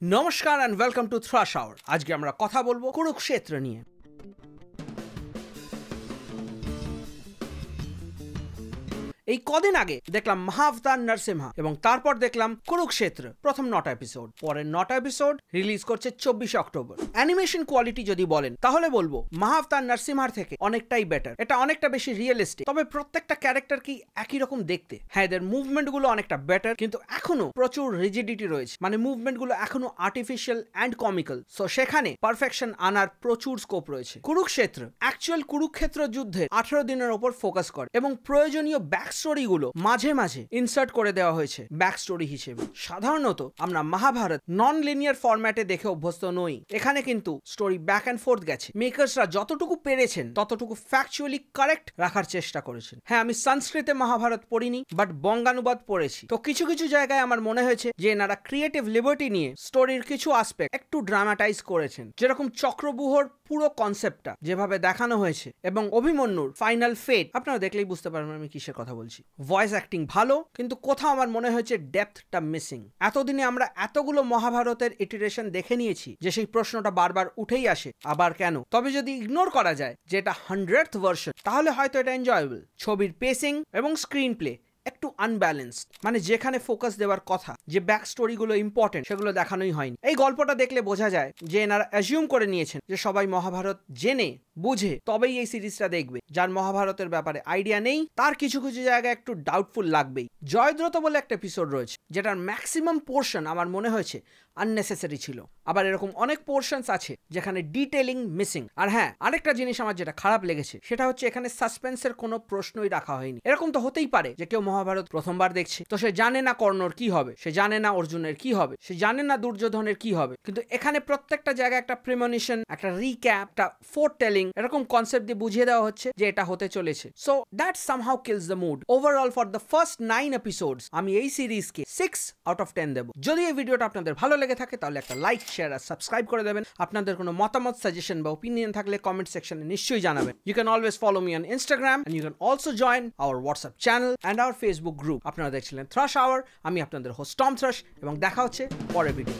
নমস্কার and welcome to Thrush Hour। আজকে আমরা কথা বলবো কুরুক্ষেত্র নিয়ে। এই কদিন আগে দেখলাম মহাবতার নরসিমহা এবং তারপর দেখলাম কুরুক্ষেত্র প্রথম 9টা এপিসোড, পরের 9টা এপিসোড রিলিজ করছে 24 অক্টোবর। অ্যানিমেশন কোয়ালিটি যদি বলেন তাহলে বলবো মহাবতার নরসিমহার থেকে অনেকটাই বেটার। এটা অনেকটা বেশি রিয়েলিস্টিক, তবে প্রত্যেকটা ক্যারেক্টার কি একই রকম দেখতে। হ্যাঁ, এদের মুভমেন্ট গুলো অনেকটা বেটার, কিন্তু এখনো প্রচুর রিজিডিটি রয়েছে, মানে মুভমেন্ট গুলো এখনো আর্টিফিশিয়াল অ্যান্ড কমিক্যাল। সো সেখানে পারফেকশন আনার প্রচুর স্কোপ রয়েছে। কুরুক্ষেত্র অ্যাকচুয়াল কুরুক্ষেত্র যুদ্ধের 18 দিনের ওপর ফোকাস করে এবং প্রয়োজনীয় ব্যাক স্টোরিগুলো মাঝে মাঝে ইনসার্ট করে দেওয়া হয়েছে ব্যাক স্টোরি হিসেবে। সাধারণত আমরা মহাভারত নন লিনিয়ার ফরম্যাটে দেখে অভ্যস্ত নই, এখানে কিন্তু স্টোরি ব্যাক অ্যান্ড ফোর্থ গেছে। মেকার্সরা যতটুকু পেরেছেন ততটুকু ফ্যাকচুয়ালি কারেক্ট রাখার চেষ্টা করেছেন। হ্যাঁ, আমি সংস্কৃতে মহাভারত পড়িনি, বাট বঙ্গানুবাদ পড়েছি। তো কিছু কিছু জায়গায় আমার মনে হয়েছে যে এনারা ক্রিয়েটিভ লিবার্টি নিয়ে স্টোরির কিছু আসপেক্ট একটু ড্রামাটাইজ করেছেন, যেরকম চক্রব্যূহর পুরো কনসেপ্টটা যেভাবে দেখানো হয়েছে এবং অভিমন্যুর ফাইনাল ফেট, আপনারা দেখলেই বুঝতে পারবেন আমি কিসের কথা বলছি। ভয়েস অ্যাক্টিং ভালো, কিন্তু কোথাও আমার মনে হয়েছে ডেপথটা মিসিং। এতদিনে আমরা এতগুলো মহাভারতের ইটিরেশন দেখে নিয়েছি যে সেই প্রশ্নটা বারবার উঠেই আসে, আবার কেন? তবে যদি ইগনোর করা যায় যে এটা 100th ভার্সন, তাহলে হয়তো এটা এনজয়েবল। ছবির পেসিং এবং স্ক্রিন প্লে একটু আনব্যালেন্সড, মানে যেখানে ফোকাস দেওয়ার কথা, যে ব্যাক স্টোরিগুলো ইম্পর্টেন্ট, সেগুলো দেখানোই হয়নি। এই গল্পটা দেখলে বোঝা যায় যে এনারা অ্যাজিউম করে নিয়েছেন যে সবাই মহাভারত জেনে বুঝে তবেই এই সিরিজটা দেখবে। যার মহাভারতের ব্যাপারে আইডিয়া নেই তার কিছু কিছু জায়গায় একটু ডাউটফুল লাগবেই। জয়দ্রথ বলে একটা এপিসোড রয়েছে যেটার ম্যাক্সিমাম পোর্শন আমার মনে হয়েছে আননেসেসারি ছিল। আবার এরকম অনেক পোর্শনস আছে যেখানে ডিটেলিং মিসিং। আর হ্যাঁ, আরেকটা জিনিস আমার যেটা খারাপ লেগেছে সেটা হচ্ছে এখানে সাসপেন্সের কোনো প্রশ্নই রাখা হয়নি। এরকম তো হতেই পারে যে কেউ মহাভারত প্রথমবার দেখছে, তো সে জানে না কর্ণর কি হবে, সে জানে না অর্জুনের কি হবে, সে জানে না দুর্যোধনের কি হবে, কিন্তু এখানে প্রত্যেকটা জায়গায় একটা প্রিমনিশন, একটা রিক্যাপ, একটা ফোর টেলিং, এরকম কনসেপ্ট দিয়ে বুঝিয়ে দেওয়া হচ্ছে যে এটা হতে চলেছে। So that somehow kills the mood. Overall for the first 9 episodes আমি এই সিরিজকে 6 আউট অফ 10 দেব। যদি এই ভিডিওটা আপনাদের ভালো লেগে থাকে তাহলে একটা লাইক, শেয়ার আর সাবস্ক্রাইব করে দেবেন। আপনাদের কোনো মতামত, সাজেশন বা ওপিনিয়ন থাকলে কমেন্ট সেকশনে নিশ্চয়ই জানাবেন। You can always follow me on Instagram and you can also join our WhatsApp channel and our Facebook group. আপনারা দেখছিলেন থ্রাশ আওয়ার, আমি আপনাদের হোস্ট টম থ্রাশ, এবং দেখা হচ্ছে পরের ভিডিও।